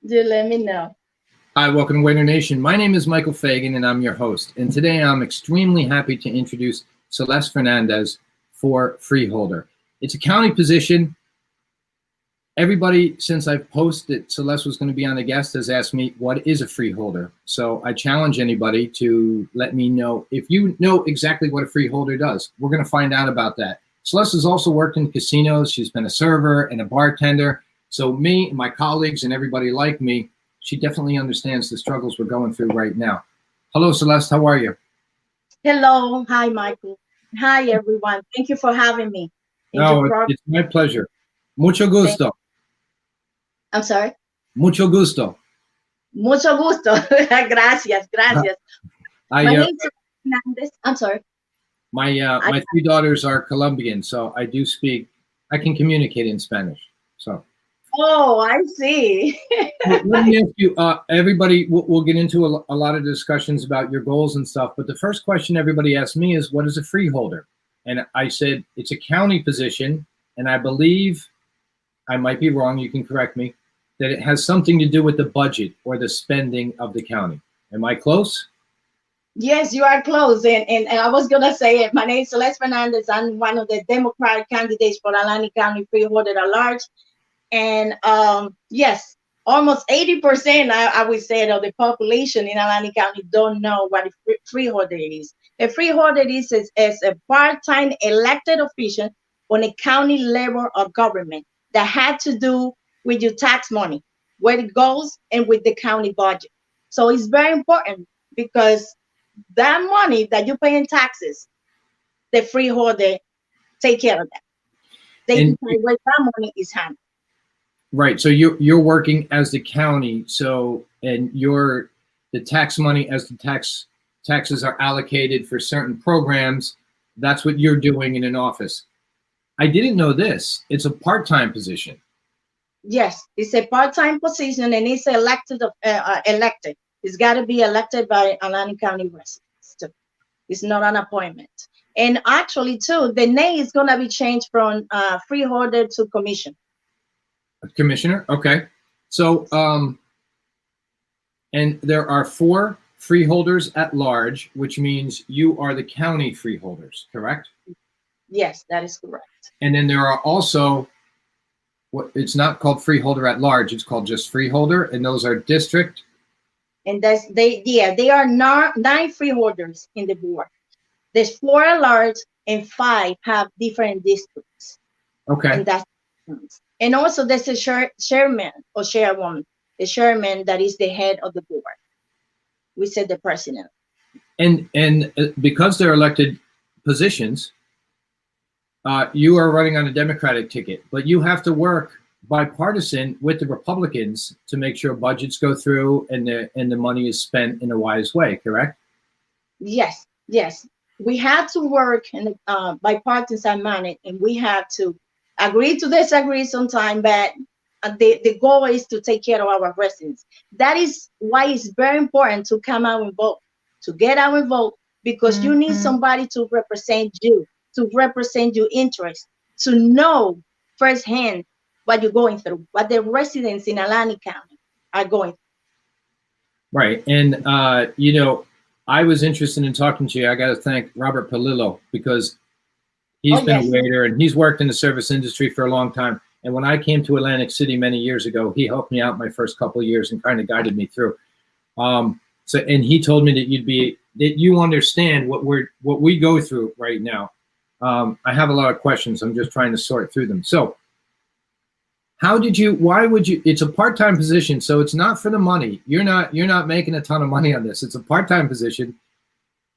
Do let me know. Hi, welcome to Waiter Nation. My name is Michael Fagan, and I'm your host. And today I'm extremely happy to introduce Celeste Fernandez for Freeholder. It's a county position. Everybody, since I've posted Celeste was going to be on the guest, has asked me, what is a freeholder? So I challenge anybody to let me know if you know exactly what a freeholder does. We're going to find out about that. Celeste has also worked in casinos. She's been a server and a bartender. So me and my colleagues and everybody like me, she definitely understands the struggles we're going through right now. Hello, Celeste. How are you? Hello. Hi, Michael. Hi, everyone. Thank you for having me in your No, program. it's my pleasure. Mucho gusto. I'm sorry. Mucho gusto. Mucho gusto. Gracias. Gracias. I My name is Celeste Fernandez. I'm sorry. my three daughters are Colombian, so I can communicate in Spanish. So Oh, I see. let me ask you, everybody, we'll get into a lot of discussions about your goals and stuff, but the first question everybody asks me is, what is a freeholder? And I said, it's a county position, and I believe, I might be wrong, you can correct me, that it has something to do with the budget or the spending of the county. Am I close? Yes, you are close. And I was going to say it. My name is Celeste Fernandez. I'm one of the Democratic candidates for Alani County Freeholder at large. And yes, almost 80%, I would say, of the population in Alani County don't know what a freeholder is. A freeholder is a part-time elected official on a county level of government that had to do with your tax money, where it goes, and with the county budget. So it's very important because that money that you pay in taxes, the freeholder take care of that. They And decide where that money is handled. right, so you're working as the county, so and you're the tax money as the taxes are allocated for certain programs. That's what you're doing in an office. I didn't know this. It's a part-time position. Yes, it's a part-time position and it's elected. It's got to be elected by Alani County residents too. It's not an appointment. And actually, too, the name is going to be changed from freeholder to commission. Commissioner, okay. So, and there are 4 freeholders at large, which means you are the county freeholders, correct? Yes, that is correct. And then there are also, what it's not called freeholder at large, it's called just freeholder, and those are district. And they are 9 freeholders in the board. There's 4 at large and 5 have different districts. Okay. And that's, and also there's a chairman or chairwoman, the chairman that is the head of the board. We said the president. And because they're elected positions, you are running on a Democratic ticket, but you have to work bipartisan with the Republicans to make sure budgets go through and the money is spent in a wise way, correct? Yes, yes. We have to work in a bipartisan manner, and we have to agree to disagree sometime, but the goal is to take care of our residents. That is why it's very important to come out and vote, to get out and vote, because you need somebody to represent your interests, to know firsthand what you're going through, what the residents in Alani County are going through. Right. And, I was interested in talking to you. I got to thank Robert Palillo because he's been a waiter and he's worked in the service industry for a long time. And when I came to Atlantic City many years ago, he helped me out my first couple of years and kind of guided me through. And he told me that you understand what we go through right now. I have a lot of questions. I'm just trying to sort through them. So why would you, it's a part-time position, so it's not for the money. You're not making a ton of money on this. It's a part-time position.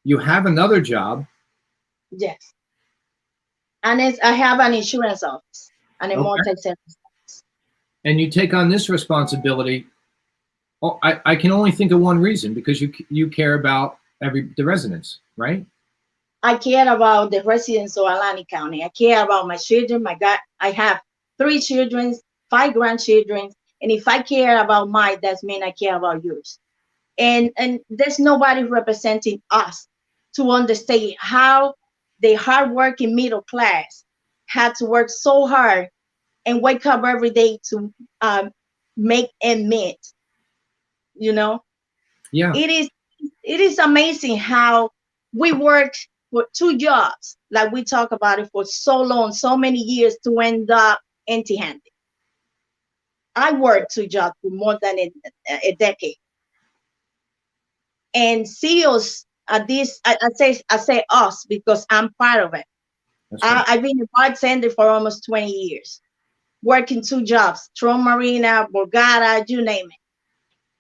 You have another job. Yes. And I have an insurance office and a multi-service office. And you take on this responsibility. Oh, I can only think of one reason, because you care about the residents, right? I care about the residents of Alani County. I care about my children. I have 3 children, 5 grandchildren, and if I care about mine, that means I care about yours. And there's nobody representing us to understand how the hardworking middle class had to work so hard and wake up every day to make ends meet. You know, Yeah, it is it is amazing how we worked for two jobs, like we talk about it for so long, so many years to end up empty-handed. I worked two jobs for more than a decade, and CEOs at this, I say us because I'm part of it. that's right. I've been a bartender for almost 20 years, working two jobs, Tron Marina, Borgata, you name it.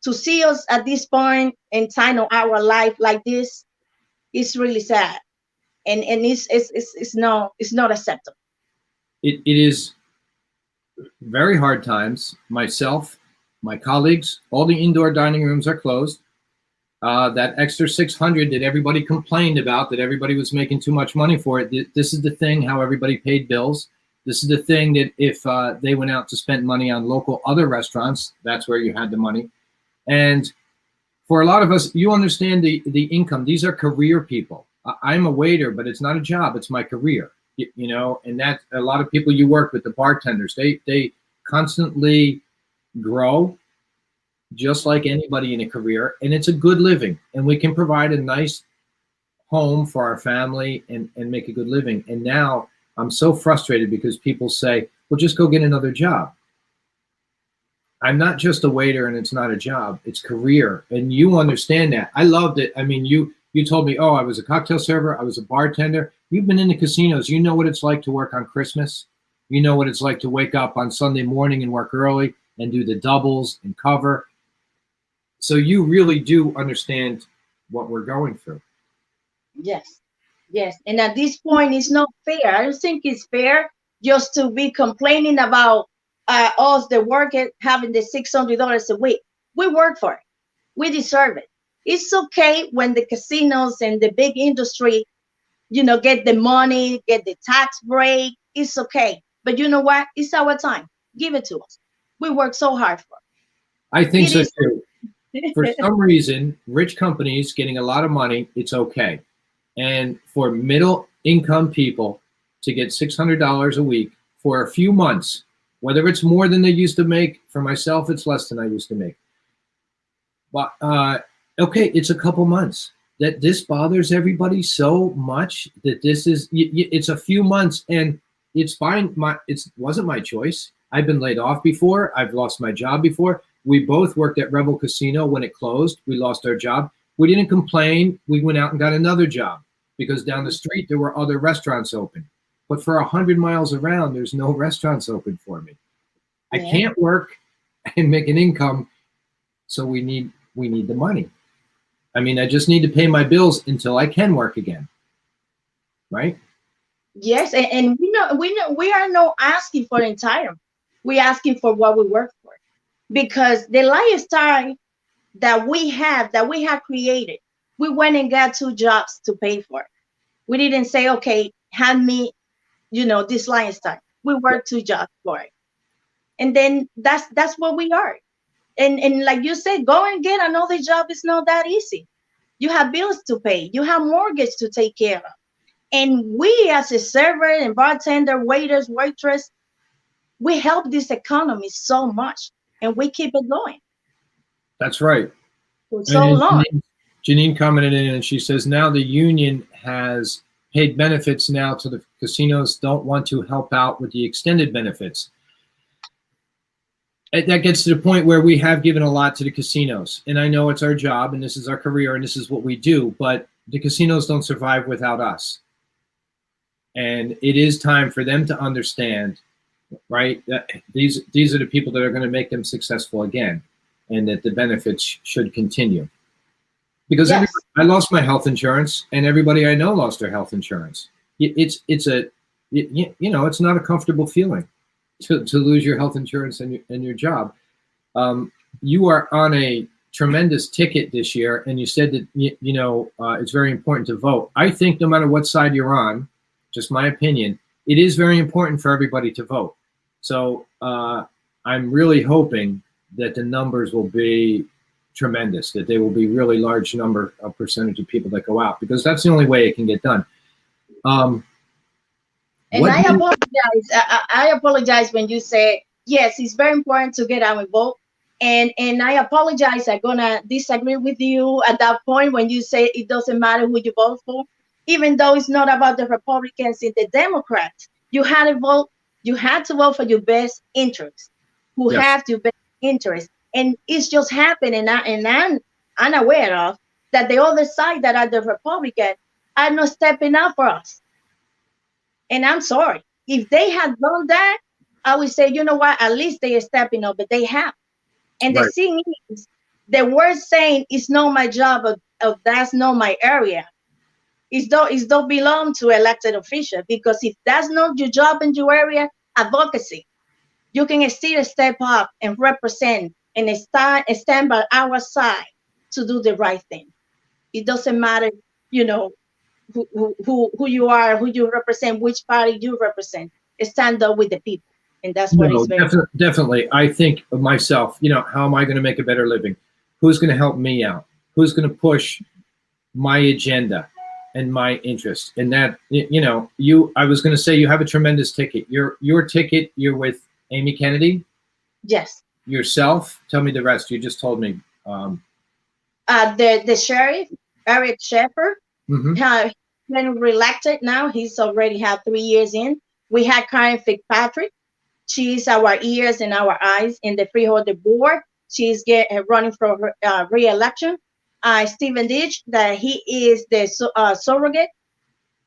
To see us at this point in time of our life like this, it's really sad, and it's not acceptable. It is very hard times. Myself, my colleagues, all the indoor dining rooms are closed. That extra 600 that everybody complained about, that everybody was making too much money for it. This is the thing, how everybody paid bills. This is the thing that if they went out to spend money on local other restaurants, that's where you had the money. And for a lot of us, you understand the income. These are career people. I'm a waiter, but it's not a job. It's my career, you know, and that a lot of people you work with, the bartenders, they constantly grow just like anybody in a career, and it's a good living, and we can provide a nice home for our family and make a good living. And now I'm so frustrated because people say, well, just go get another job. I'm not just a waiter and it's not a job, it's career. And you understand that. I loved it. I mean, you told me, oh, I was a cocktail server, I was a bartender. You've been in the casinos. You know what it's like to work on Christmas. You know what it's like to wake up on Sunday morning and work early and do the doubles and cover. So you really do understand what we're going through. Yes, yes. And at this point, it's not fair. I don't think it's fair just to be complaining about us, the worker, having the $600 a week. We work for it. We deserve it. It's okay when the casinos and the big industry, get the money, get the tax break. It's okay. But you know what? It's our time. Give it to us. We work so hard for I think it. so It too. For is. some reason, rich companies getting a lot of money, it's okay. And for middle income people to get $600 a week for a few months, whether it's more than they used to make, for myself, it's less than I used to make. But okay, it's a couple months. That this bothers everybody so much that this is, it's a few months and it's fine. It wasn't my choice. I've been laid off before. I've lost my job before. We both worked at Rebel Casino when it closed. We lost our job. We didn't complain. We went out and got another job because down the street there were other restaurants open. But for 100 miles around, there's no restaurants open for me. I can't work and make an income, so we need the money. I mean, I just need to pay my bills until I can work again, right? Yes, and we are not asking for entire. We're asking for what we work for, because the lifestyle that we have created, we went and got two jobs to pay for it. We didn't say, okay, hand me, this lifestyle. We worked two jobs for it, and then that's what we are. And like you said, go and get another job is not that easy. You have bills to pay. You have mortgage to take care of. And we as a server and bartender, waiters, waitress, we help this economy so much, and we keep it going That's right. for so long. Janine commented in and she says, now the union has paid benefits now to the casinos don't want to help out with the extended benefits. That gets to the point where we have given a lot to the casinos. And I know it's our job and this is our career and this is what we do, but the casinos don't survive without us. And it is time for them to understand, right, that these are the people that are going to make them successful again, and that the benefits should continue. Because Yes. I lost my health insurance, and everybody I know lost their health insurance. It's not a comfortable feeling to lose your health insurance and your job. You are on a tremendous ticket this year, and you said that it's very important to vote. I think no matter what side you're on, just my opinion, it is very important for everybody to vote. So I'm really hoping that the numbers will be tremendous, that there will be really large number of percentage of people that go out, because that's the only way it can get done. And I apologize. I apologize when you say, yes, it's very important to get out and vote. And I apologize. I'm gonna disagree with you at that point when you say it doesn't matter who you vote for, even though it's not about the Republicans and the Democrats. You had to vote. You had to vote for your best interest, who Yes. have your best interest, and it's just happening. And I'm unaware of that the other side that are the Republicans are not stepping up for us. And I'm sorry if they had done that, I would say, you know what? At least they are stepping up, but they have. And the Right. thing is, the word saying it's not my job of that's not my area. It's don't belong to elected official, because if that's not your job in your area, advocacy, you can still step up and represent and stand by our side to do the right thing. It doesn't matter, you know, who you are, who you represent, which party you represent. Stand up with the people, and that's what is No, very. definitely. I think of myself, how am I going to make a better living? Who's going to help me out? Who's going to push my agenda and my interest? And that, I was going to say you have a tremendous ticket. Your ticket, you're with Amy Kennedy, Yes. yourself. Tell me the rest. You just told me. The sheriff, Eric Shepard, Mhm. he's been reelected now. He's already had 3 years in. We had Karen Fitzpatrick. She's our ears and our eyes in the Freeholder board. She's running for re-election. Stephen Ditch, that he is the surrogate.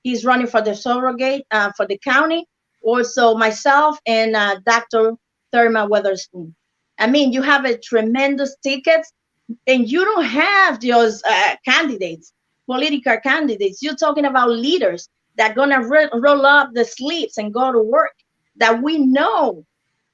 He's running for the surrogate for the county. Also myself and Dr. Thurman Weatherspoon. I mean, you have a tremendous ticket, and you don't have those candidates, political candidates. You're talking about leaders that are gonna roll up the sleeves and go to work. That we know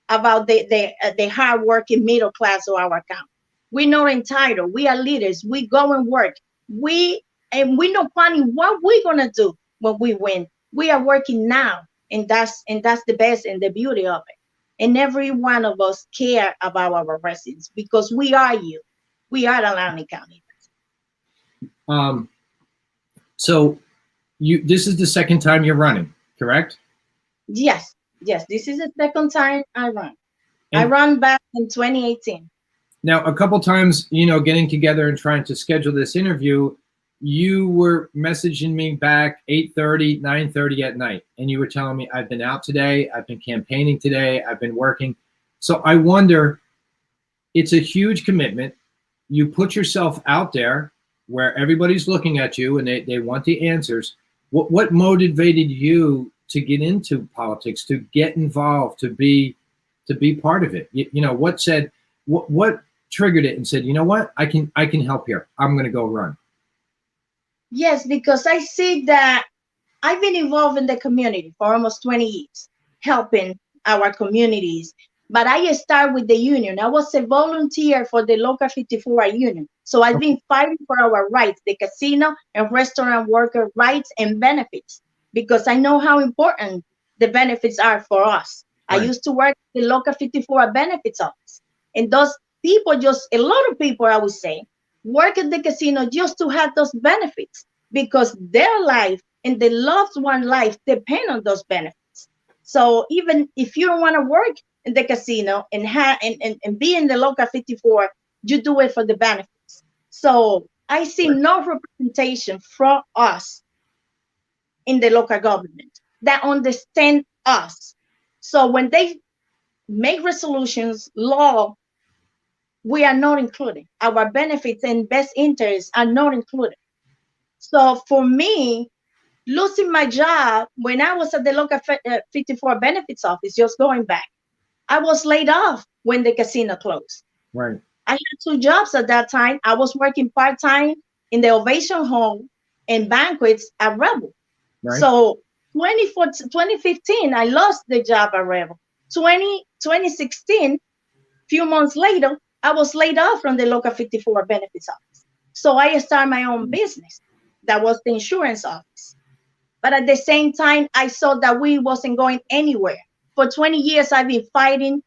about the hardworking middle class of our county. We're not entitled. We are leaders. We go and work. We not planning what we're gonna do when we win. We are working now, and that's the best and the beauty of it. And every one of us care about our residents, because we are you. We are Atlanta County. Um, so this is the second time you're running, correct? Yes, yes. This is the second time I run. I And ran back in 2018. now, a couple times, getting together and trying to schedule this interview, you were messaging me back 8:30, 9:30 at night, and you were telling me, I've been out today, I've been campaigning today, I've been working. So I wonder, it's a huge commitment. You put yourself out there where everybody's looking at you and they want the answers. What motivated you to get into politics, to get involved, to be part of it? What said, what triggered it and said, you know what, I can help here. I'm going to go run. Yes, because I see that I've been involved in the community for almost 20 years, helping our communities. But I start with the union. I was a volunteer for the local 54 union. So I've been fighting for our rights, the casino and restaurant worker rights and benefits, because I know how important the benefits are for us. I Right. used to work at the local 54 benefits office. And those people, just a lot of people, I would say, work at the casino just to have those benefits, because their life and the loved one life depend on those benefits. So even if you don't want to work in the casino and and be in the local 54, you do it for the benefits. So I see Right. no representation from us in the local government that understand us. So when they make resolutions, law, we are not included. Our benefits and best interests are not included. So for me, losing my job when I was at the local 54 benefits office, just going back, I was laid off when the casino closed. Right. I had two jobs at that time. I was working part-time in the Ovation Hall and banquets at Rebel. Right. So 2015, I lost the job at Rebel. 2016, few months later, I was laid off from the local 54 benefits office. So I started my own business. That was the insurance office. But at the same time, I saw that we wasn't going anywhere. For 20 years, I've been fighting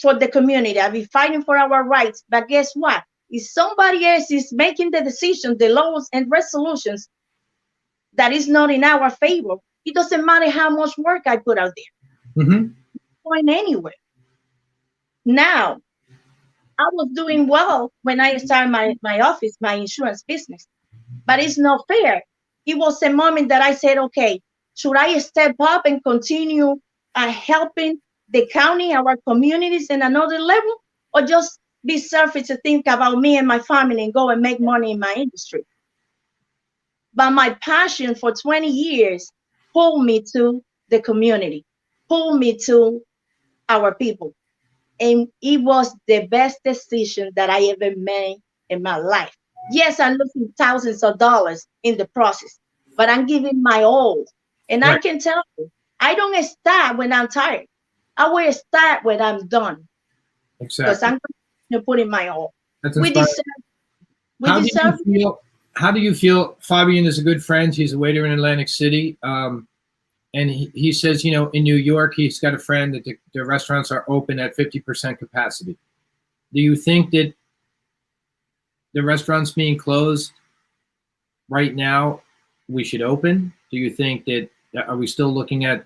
for the community. I've been fighting for our rights. But guess what? If somebody else is making the decision, the laws and resolutions that is not in our favor, it doesn't matter how much work I put out there. Mm-hmm. Going anywhere. Now, I was doing well when I started my office, my insurance business, but it's not fair. It was a moment that I said, okay, should I step up and continue helping the county, our communities in another level, or just be selfish to think about me and my family and go and make money in my industry? But my passion for 20 years pulled me to the community, pulled me to our people. And it was the best decision that I ever made in my life. Yes, I'm losing thousands of dollars in the process, but I'm giving my all. And I Right. can tell you, I don't start when I'm tired. I will start when I'm done because Exactly. I'm going to put in my all. That's We inspiring. deserve, we How do you deserve. feel? How do you feel? Fabian is a good friend. He's a waiter in Atlantic City. And he says, in New York, he's got a friend that the restaurants are open at 50% capacity. Do you think that the restaurants being closed right now, we should open? Do you think that, are we still looking at,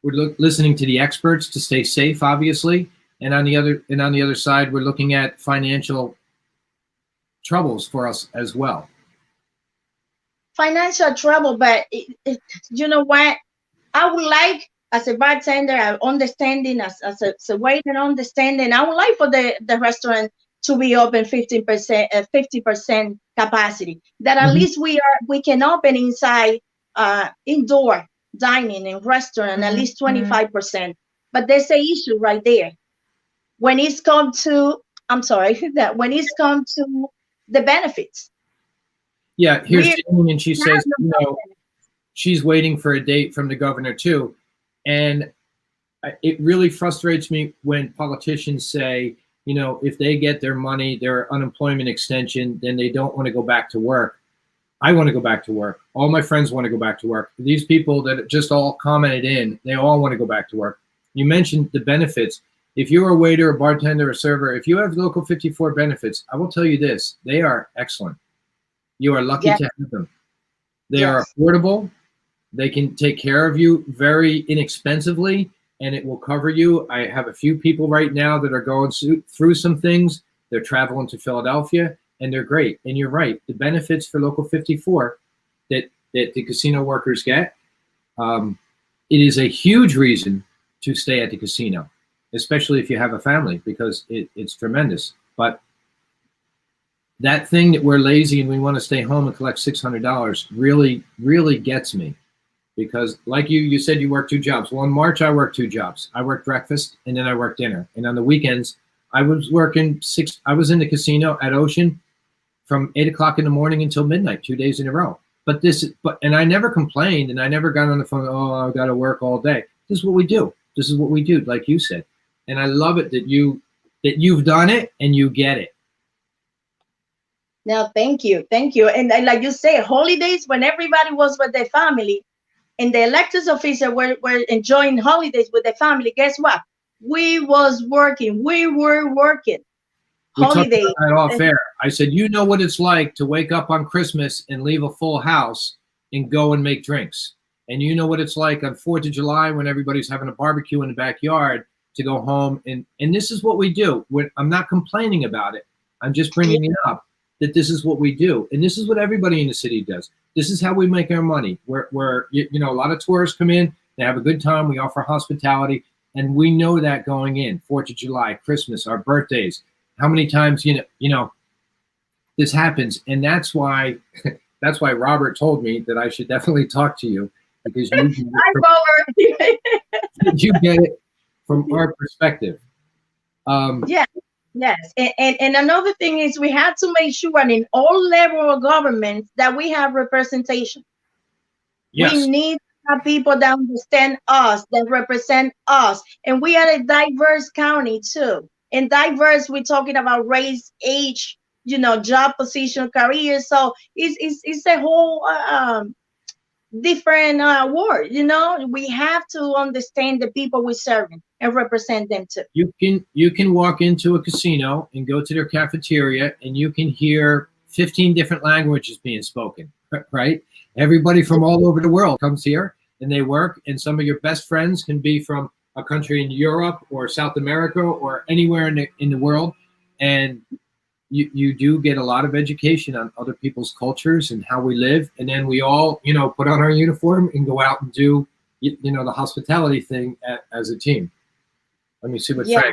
we're listening to the experts to stay safe, obviously, and on the other side, we're looking at financial troubles for us as well. Financial trouble, but you know what? I would like, as a bartender, understanding, as a waiter, understanding, I would like for the restaurant to be open 15%, 50% capacity. That at least we can open inside indoor dining and restaurant at least 25%. But there's a issue right there. When it's come to, I'm sorry, that when it's come to the benefits, Yeah, here's we Jamie, and she have says, no benefits. she's waiting for a date from the governor too. And it really frustrates me when politicians say, if they get their money, their unemployment extension, then they don't want to go back to work. I want to go back to work. All my friends want to go back to work. These people that just all commented in, they all want to go back to work. You mentioned the benefits. If you're a waiter, a bartender, a server, if you have Local 54 benefits, I will tell you this, they are excellent. You are lucky Yes, to have them. They are yes. affordable. They can take care of you very inexpensively, and it will cover you. I have a few people right now that are going through some things. They're traveling to Philadelphia, and they're great. And you're right. The benefits for Local 54 that the casino workers get, it is a huge reason to stay at the casino, especially if you have a family, because it's tremendous. But that thing that we're lazy and we want to stay home and collect $600 really, really gets me. Because like you said, you work two jobs. Well, in March, I worked two jobs. I worked breakfast and then I worked dinner. And on the weekends, I was working I was in the casino at Ocean from 8 o'clock in the morning until midnight, 2 days in a row. And I never complained, and I never got on the phone, oh, I got to work all day. This is what we do. This is what we do, like you said. And I love it that you've done it and you get it. No, thank you. Thank you. And like you say, holidays when everybody was with their family and the elected officials were enjoying holidays with their family, guess what? We was working. We were working. We talked Holiday. about that off air. I said, you know what it's like to wake up on Christmas and leave a full house and go and make drinks. And you know what it's like on 4th of July when everybody's having a barbecue in the backyard to go home. And this is what we do. I'm not complaining about it. I'm just bringing it up that this is what we do. And this is what everybody in the city does. This is how we make our money. Where a lot of tourists come in, they have a good time. We offer hospitality. And we know that going in. 4th of July, Christmas, our birthdays. How many times, this happens. And that's why Robert told me that I should definitely talk to you, because you get it from our perspective. Yeah. Yes, and another thing is we have to make sure in all level of government that we have representation. Yes. We need to have people that understand us, that represent us, and we are a diverse county too. And diverse, we're talking about race, age, job position, career. So it's a whole different word. We have to understand the people we're serving and represent them too. You can walk into a casino and go to their cafeteria and you can hear 15 different languages being spoken, right? Everybody from all over the world comes here and they work, and some of your best friends can be from a country in Europe or South America or anywhere in the world, and you do get a lot of education on other people's cultures and how we live, and then we all, you know, put on our uniform and go out and do, you know, the hospitality thing as a team. Let me see what Yeah.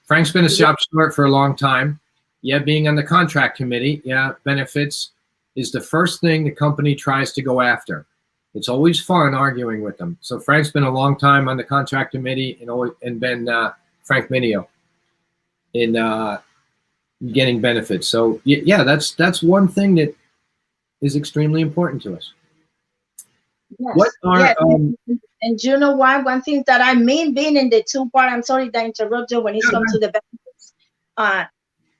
Frank's been a shop steward for a long time. Yeah, being on the contract committee, yeah, benefits is the first thing the company tries to go after. It's always fun arguing with them. So Frank's been a long time on the contract committee and been Frank Minio in getting benefits. So yeah, that's one thing that is extremely important to us. Yes. What are Yes. And you know what? One thing that I mean being in the two-part, I'm sorry that I interrupt you when it comes to the benefits.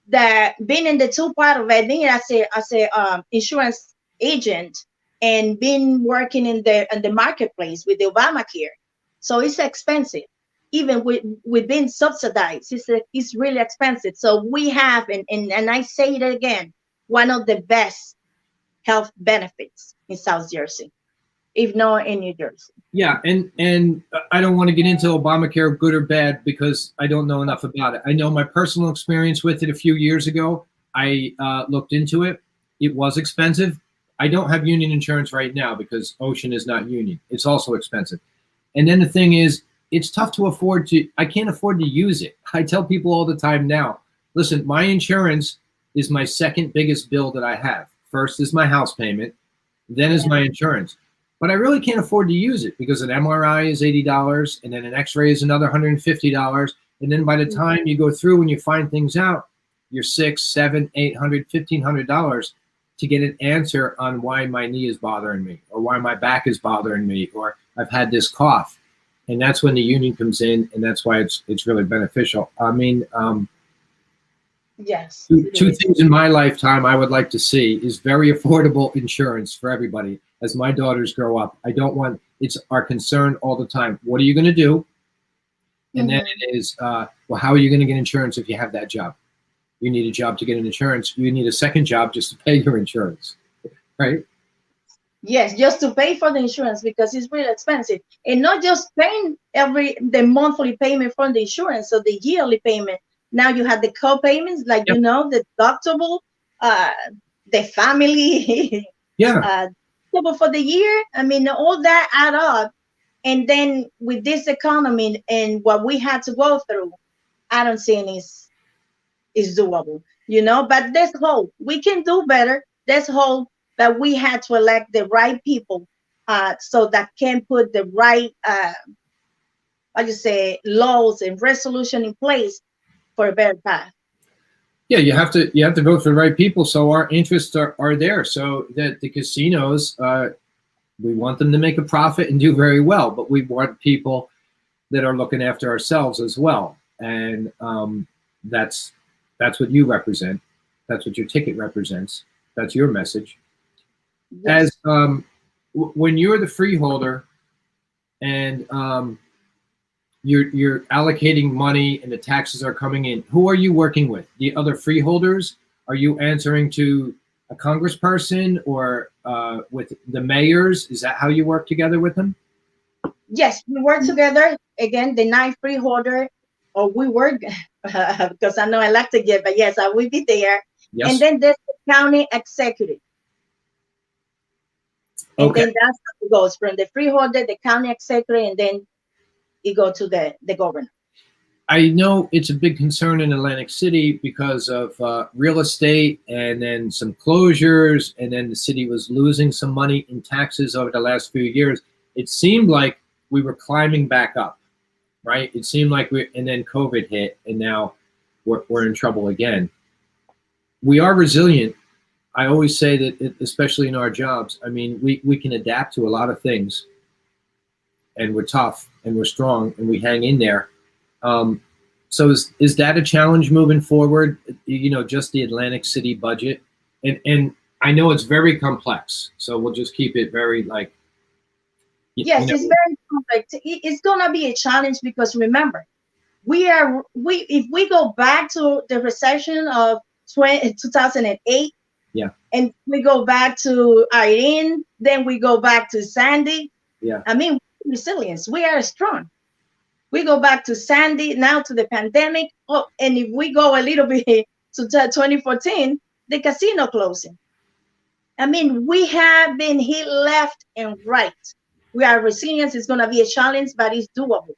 That being in the two-part of it, being as a insurance agent and been working in the marketplace with the Obamacare, so it's expensive. Even with being subsidized, it's really expensive. So we have, and I say it again, one of the best health benefits in South Jersey, if not in New Jersey. Yeah, and I don't want to get into Obamacare, good or bad, because I don't know enough about it. I know my personal experience with it a few years ago. I looked into it. It was expensive. I don't have union insurance right now because Ocean is not union. It's also expensive. And then the thing is, it's tough to afford to, I can't afford to use it. I tell people all the time now, listen, my insurance is my second biggest bill that I have. First is my house payment, then is my insurance. But I really can't afford to use it because an MRI is $80 and then an x-ray is another $150. And then by the time you go through and you find things out, you're $600, $700, $800, $1,500 to get an answer on why my knee is bothering me or why my back is bothering me or I've had this cough. And that's when the union comes in, and that's why it's really beneficial. I mean, yes, two things in my lifetime I would like to see is very affordable insurance for everybody. As my daughters grow up, I don't want, it's our concern all the time. What are you going to do? And then it is, well, how are you going to get insurance if you have that job? You need a job to get an insurance. You need a second job just to pay your insurance, right? Yes, just to pay for the insurance because it's really expensive, and not just paying the monthly payment from the insurance, so the yearly payment. Now you have the co-payments, like you know, the deductible, the family, deductible for the year. I mean, all that add up, and then with this economy and what we had to go through, I don't see any is doable, you know. But there's hope. We can do better. There's hope. That we had to elect the right people so that can put the right, laws and resolution in place for a better path. Yeah, you have to vote for the right people. So our interests are there. So that the casinos, we want them to make a profit and do very well, but we want people that are looking after ourselves as well. And that's what you represent. That's what your ticket represents. That's your message. Yes. As when you're the freeholder and you're allocating money and the taxes are coming in, who are you working with? The other freeholders? Are you answering to a congressperson or with the mayors? Is that how you work together with them? Yes, we work together. Again, the 9 freeholder, or we work because I know I like to get, but yes, I will be there. Yes. And then there's the county executive. And then that's how it goes from the freeholder, the county executive, and then it goes to the governor. I know it's a big concern in Atlantic City because of real estate and then some closures, and then the city was losing some money in taxes over the last few years. It seemed like we were climbing back up, right? It seemed like and then COVID hit, and now we're in trouble again. We are resilient. I always say that, especially in our jobs, I mean, we can adapt to a lot of things, and we're tough, and we're strong, and we hang in there. So is that a challenge moving forward? You know, just the Atlantic City budget, and I know it's very complex, so we'll just keep it very like. Yes, it's very complex. It's gonna be a challenge because remember, if we go back to the recession of 2008. Yeah. And we go back to Irene, then we go back to Sandy. Yeah. I mean, resilience. We are strong. We go back to Sandy, now to the pandemic. Oh, and if we go a little bit to 2014, the casino closing. I mean, we have been hit left and right. We are resilient. It's going to be a challenge, but it's doable.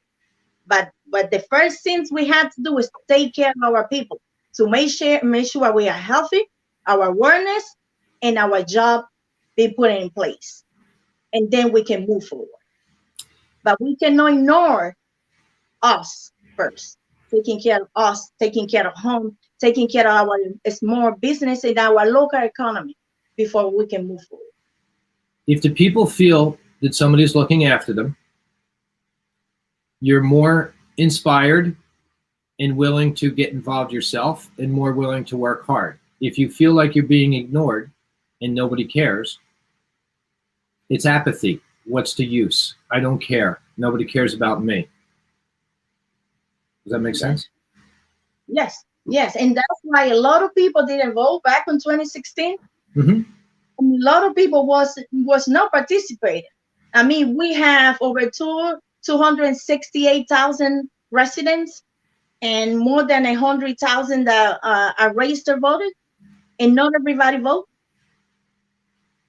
But the first things we have to do is take care of our people to make sure we are healthy, our awareness, and our job be put in place, and then we can move forward. But we cannot ignore us first, taking care of us, taking care of home, taking care of our small business and our local economy before we can move forward. If the people feel that somebody's looking after them, you're more inspired and willing to get involved yourself and more willing to work hard. If you feel like you're being ignored and nobody cares, it's apathy. What's the use? I don't care. Nobody cares about me. Does that make sense? Yes, yes. And that's why a lot of people didn't vote back in 2016. Mm-hmm. A lot of people was not participating. I mean, we have over 268,000 residents and more than 100,000 that are registered voted, and not everybody vote.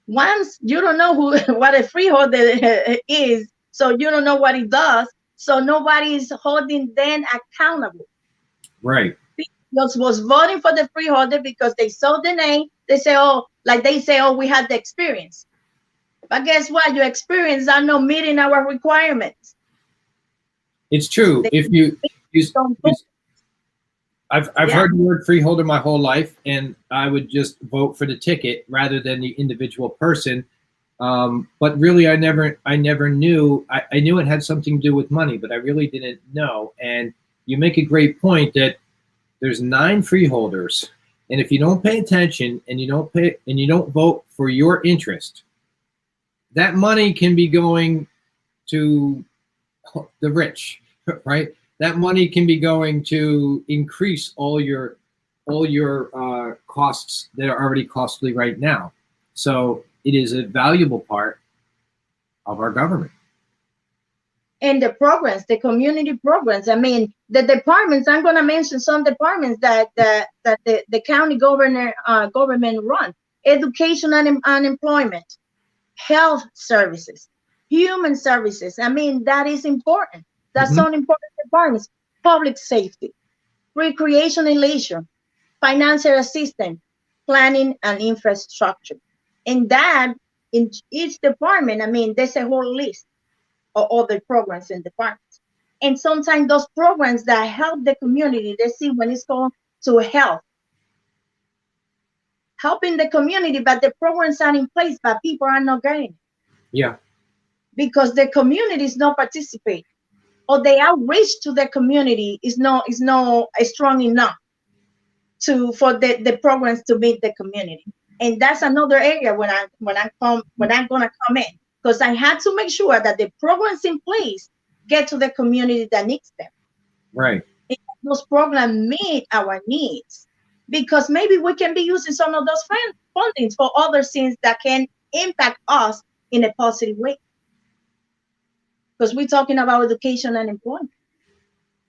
Once you don't know who what a freeholder is, so you don't know what it does, so nobody is holding them accountable. Right. People was voting for the freeholder because they saw the name. They say, oh, like they say, oh, we had the experience. But guess what? Your experience are not meeting our requirements. It's true. They If you don't vote. I've Yeah. heard the word freeholder my whole life, and I would just vote for the ticket rather than the individual person. But really, I never knew. I knew it had something to do with money, but I really didn't know. And you make a great point that there's 9 freeholders, and if you don't pay attention and you don't vote for your interest, that money can be going to the rich, right? That money can be going to increase all your costs that are already costly right now. So it is a valuable part of our government. And the programs, the community programs. I mean, the departments. I'm going to mention some departments that the county government run: education and unemployment, health services, human services. I mean, that is important. That's Mhm. some important departments. Public safety, recreation and leisure, financial assistance, planning and infrastructure. And that in each department, I mean, there's a whole list of other programs and departments. And sometimes those programs that help the community, they see when it's going to health, helping the community, but the programs are in place, but people are not getting it Yeah. because the community is not participating, or the outreach to the community is not strong enough for the programs to meet the community. And that's another area when I'm gonna come in, because I had to make sure that the programs in place get to the community that needs them. Right. And those programs meet our needs, because maybe we can be using some of those fundings for other things that can impact us in a positive way. Because we're talking about education and employment.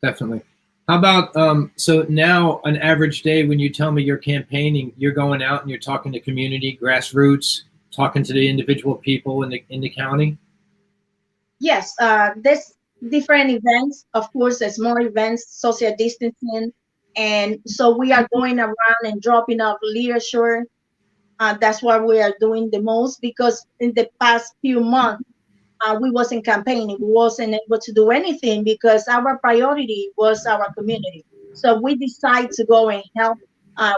Definitely. How about so now an average day when you tell me you're campaigning, you're going out and you're talking to community, grassroots, talking to the individual people in the county? Yes, there's different events, of course, the small events, social distancing. And so we are going around and dropping off literature. That's what we are doing the most, because in the past few months, we wasn't campaigning. We wasn't able to do anything because our priority was our community. So we decided to go and help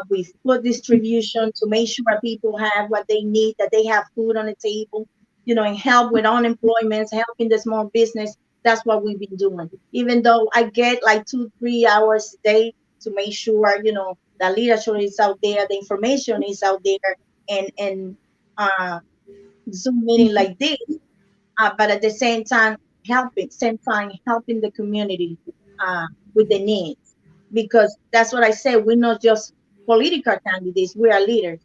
with food distribution to make sure people have what they need, that they have food on the table, and help with unemployment, helping the small business. That's what we've been doing. Even though I get like 2-3 hours a day to make sure, the literature is out there, the information is out there, and Zoom meeting like this, but at the same time helping the community with the needs, because that's what I say. We're not just political candidates, we are leaders,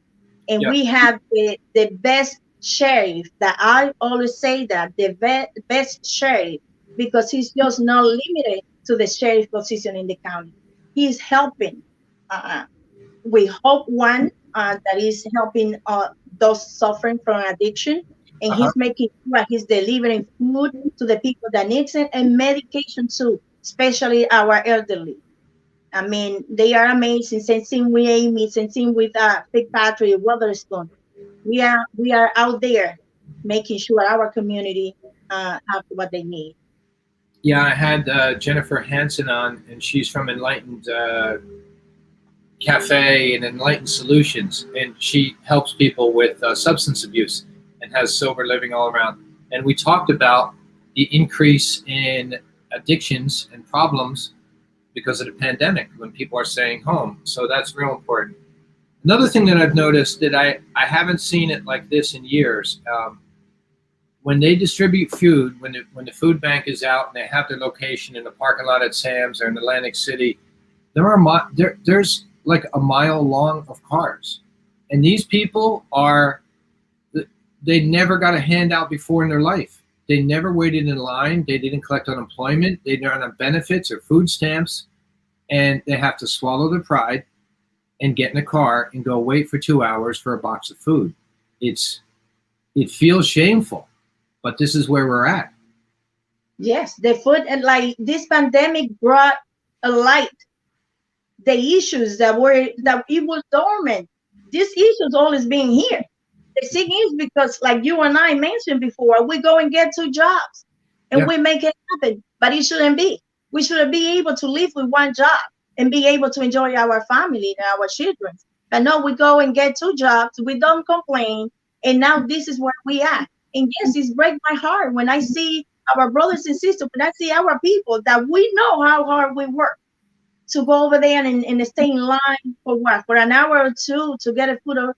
and Yeah. we have the best sheriff. That I always say, that the best sheriff because he's just not limited to the sheriff position in the county. He's helping. Uh, we hope one that is helping those suffering from addiction, and Uh-huh. he's making sure he's delivering food to the people that needs it and medication too, especially our elderly. I mean, they are amazing. Same with Amy, same with Fitzpatrick, Weatherspoon. We are out there making sure our community have what they need. Yeah, I had Jennifer Hansen on, and she's from Enlightened Cafe and Enlightened Solutions, and she helps people with substance abuse and has sober living all around. And we talked about the increase in addictions and problems because of the pandemic when people are staying home. So that's real important. Another thing that I've noticed that I haven't seen it like this in years. When they distribute food, when the food bank is out and they have their location in the parking lot at Sam's or in Atlantic City, there's like a mile long of cars, and these people they never got a handout before in their life. They never waited in line. They didn't collect unemployment. They didn't have benefits or food stamps, and they have to swallow their pride and get in a car and go wait for 2 hours for a box of food. It feels shameful, but this is where we're at. Yes, the food and like this pandemic brought a light the issues that it was dormant. These issues always being here. The thing is because, like you and I mentioned before, we go and get 2 jobs and Yeah. we make it happen. But it shouldn't be. We should be able to live with one job and be able to enjoy our family and our children. But no, we go and get 2 jobs. We don't complain, and now this is where we are. And yes, it breaks my heart when I see our brothers and sisters, when I see our people that we know how hard we work to go over there and stay in line for what? For an hour or two to get a food, or,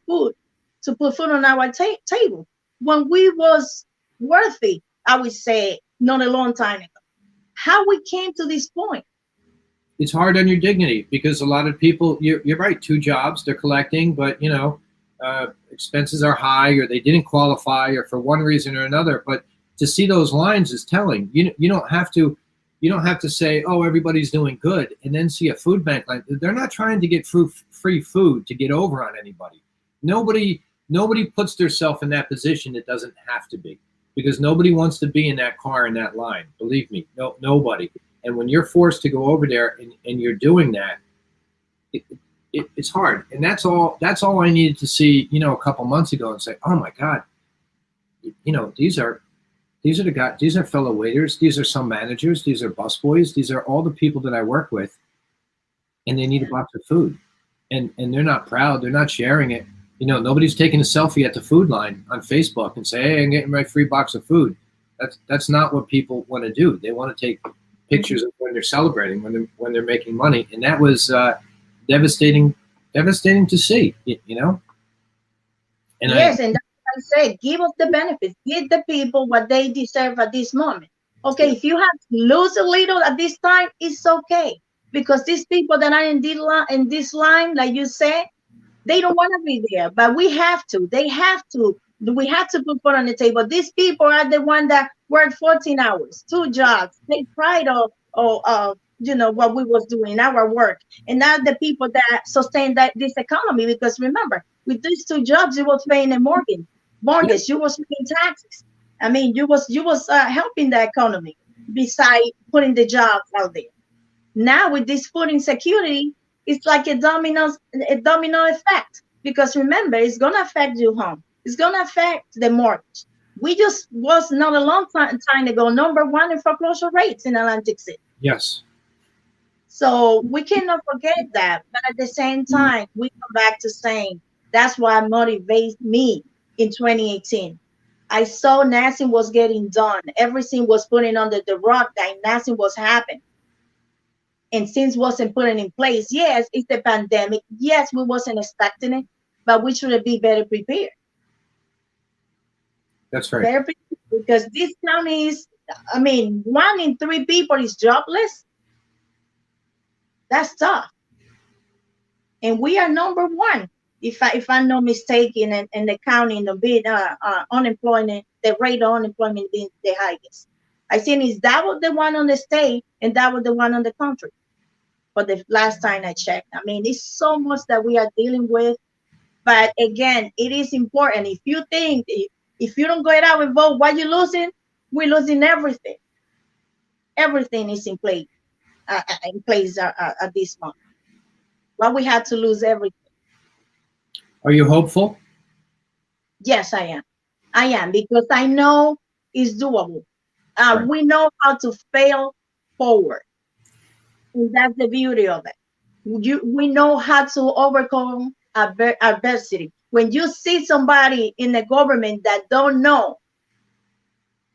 food, to put food on our table. When we was worthy, I would say, not a long time ago. How we came to this point. It's hard on your dignity because a lot of people, you're right, 2 jobs they're collecting, but expenses are high or they didn't qualify or for one reason or another. But to see those lines is telling. You don't have to say, oh, everybody's doing good, and then see a food bank line. They're not trying to get free food to get over on anybody. Nobody puts themselves in that position. It doesn't have to be, because nobody wants to be in that car in that line. Believe me, nobody. And when you're forced to go over there and you're doing that, it's hard. And that's all I needed to see, a couple months ago, and say, oh my God, these are the guys, these are fellow waiters, these are some managers, these are busboys, these are all the people that I work with, and they need a box of food. And they're not proud, they're not sharing it. Nobody's taking a selfie at the food line on Facebook and say, hey, I'm getting my free box of food. That's not what people want to do. They want to take pictures of when they're celebrating, when they're making money. And that was devastating to see, And yes, and that's what I said. Give us the benefits. Give the people what they deserve at this moment. Okay, if you have to lose a little at this time, it's okay. Because these people that are in this line, like you said, they don't want to be there. But we have to. They have to. We have to put food on the table. These people are the one that work 14 hours, 2 jobs. They pride of what we was doing, our work. And now the people that sustain this economy, because remember, with these 2 jobs, you was paying a mortgage, you was paying taxes. I mean, you was helping the economy beside putting the jobs out there. Now with this food insecurity, it's like a domino effect. Because remember, it's gonna affect your home. It's gonna affect the mortgage. We just was not a long time ago #1 in foreclosure rates in Atlantic City. yes. So we cannot forget that. But at the same time, we come back to saying that's what motivates me in 2018. I saw nothing was getting done. Everything was putting under the rug that nothing was happening. And since wasn't putting in place, yes, it's the pandemic. Yes, we wasn't expecting it, but we should be better prepared. That's right. Better prepared, because this county is, 1 in 3 people is jobless. That's tough. And we are #1, if I'm not mistaken, in the county in the bid unemployment, the rate of unemployment being the highest. I seen is that was the one on the state and that was the one on the country. For the last time I checked, I mean, it's so much that we are dealing with. But again, it is important. If you think if you don't go out and vote, what you losing? We're losing everything. Everything is in place at this month. Well, we had to lose everything. Are you hopeful? Yes, I am. I am because I know it's doable. Right. We know how to fail forward. And that's the beauty of it. We know how to overcome adversity. When you see somebody in the government that don't know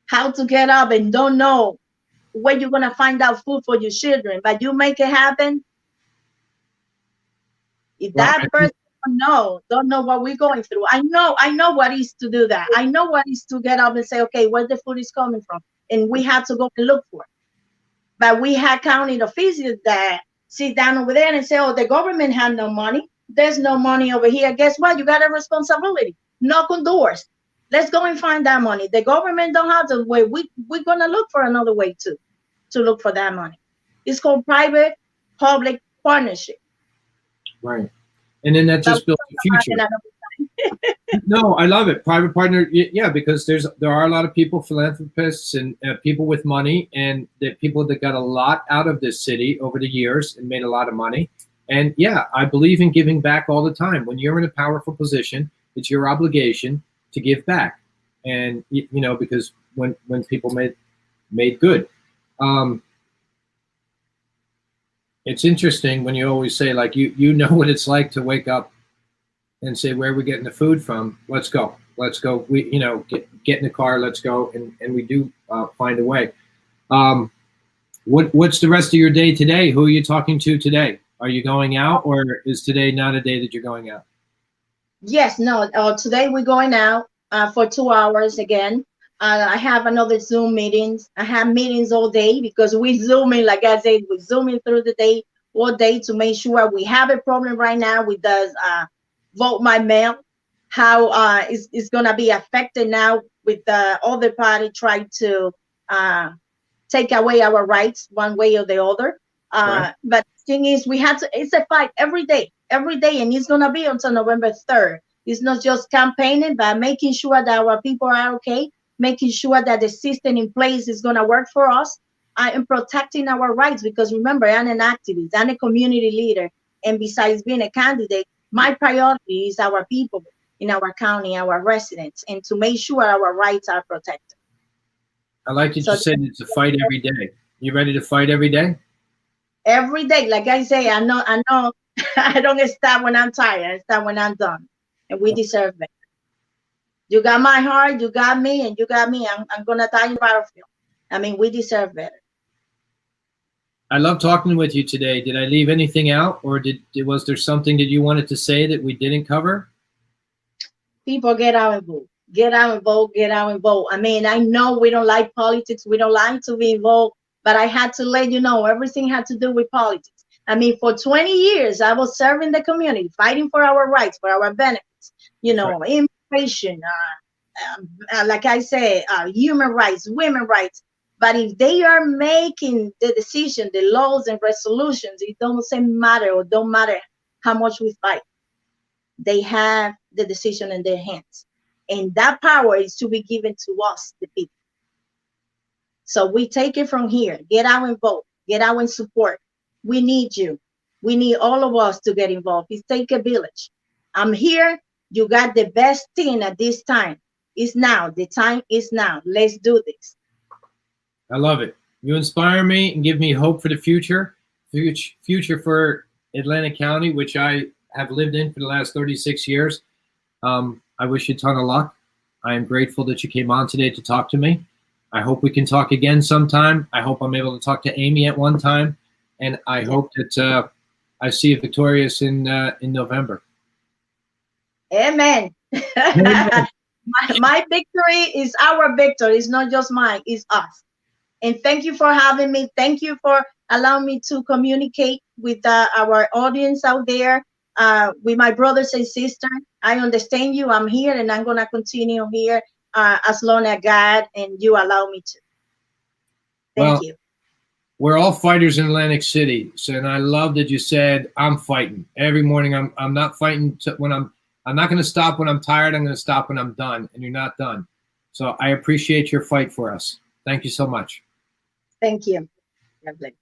how to get up and don't know where you're gonna find out food for your children, but you make it happen. If Well, that person don't know what we're going through. I know what is to do that. I know what is to get up and say, okay, where the food is coming from, and we have to go and look for it. But we had county officials that sit down over there and say, oh, the government had no money. There's no money over here. Guess what? You got a responsibility. Knock on doors. Let's go and find that money. The government don't have the way. We're going to look for another way to look for that money. It's called private public partnership. right. And then that just builds the future. No, I love it. Private partner, yeah, because there are a lot of people, philanthropists and people with money, and the people that got a lot out of this city over the years and made a lot of money. And yeah, I believe in giving back all the time. When you're in a powerful position, it's your obligation to give back. And you know, because when people made good, it's interesting when you always say, like, you know what it's like to wake up and say, where are we getting the food from? Let's go. We, you know, get in the car. Let's go. And we do find a way. What's the rest of your day today? Who are you talking to today? Are you going out, or is today not a day that you're going out? Yes, no. Today we're going out for 2 hours again. I have another Zoom meetings. I have meetings all day because we zooming, like I said, we're zooming through the day all day to make sure we have a problem right now with the vote by mail. How it's gonna be affected now with the other party trying to take away our rights one way or the other. Right. But the thing is, we have to. It's a fight every day, and it's gonna be until November 3rd. It's not just campaigning, but making sure that our people are okay, making sure that the system in place is gonna work for us, and protecting our rights. Because remember, I'm an activist, I'm a community leader, and besides being a candidate, my priority is our people in our county, our residents, and to make sure our rights are protected. I like that you said it's a fight every day. You ready to fight every day? Every day, like I say, I know, I don't stop when I'm tired. I stop when I'm done, and we deserve it. You got my heart, you got me, and you got me. I'm gonna die in the battlefield. I mean, we deserve better. I love talking with you today. Did I leave anything out, or was there something that you wanted to say that we didn't cover? People, get out and vote. Get out and vote. Get out and vote. I mean, I know we don't like politics. We don't like to be involved, but I had to let you know everything had to do with politics. I mean, for 20 years, I was serving the community, fighting for our rights, for our benefits. You know, right. Immigration, like I said, human rights, women rights. But if they are making the decision, the laws and resolutions, it doesn't matter, or don't matter how much we fight. They have the decision in their hands. And that power is to be given to us, the people. So we take it from here. Get out and vote. Get out and support. We need you. We need all of us to get involved. It takes a village. I'm here. You got the best thing at this time. It's now. The time is now. Let's do this. I love it. You inspire me and give me hope for the future for Atlantic County, which I have lived in for the last 36 years. I wish you a ton of luck. I am grateful that you came on today to talk to me. I hope we can talk again sometime. I hope I'm able to talk to Amy at one time. And I hope that I see you victorious in November. Amen. My victory is our victory. It's not just mine. It's us. And thank you for having me. Thank you for allowing me to communicate with our audience out there, with my brothers and sisters. I understand you. I'm here, and I'm going to continue here as long as God and you allow me to. Thank you. We're all fighters in Atlantic City. So, and I love that you said, I'm fighting every morning. I'm not fighting when I'm not going to stop when I'm tired. I'm going to stop when I'm done, and you're not done. So I appreciate your fight for us. Thank you so much. Thank you. Lovely.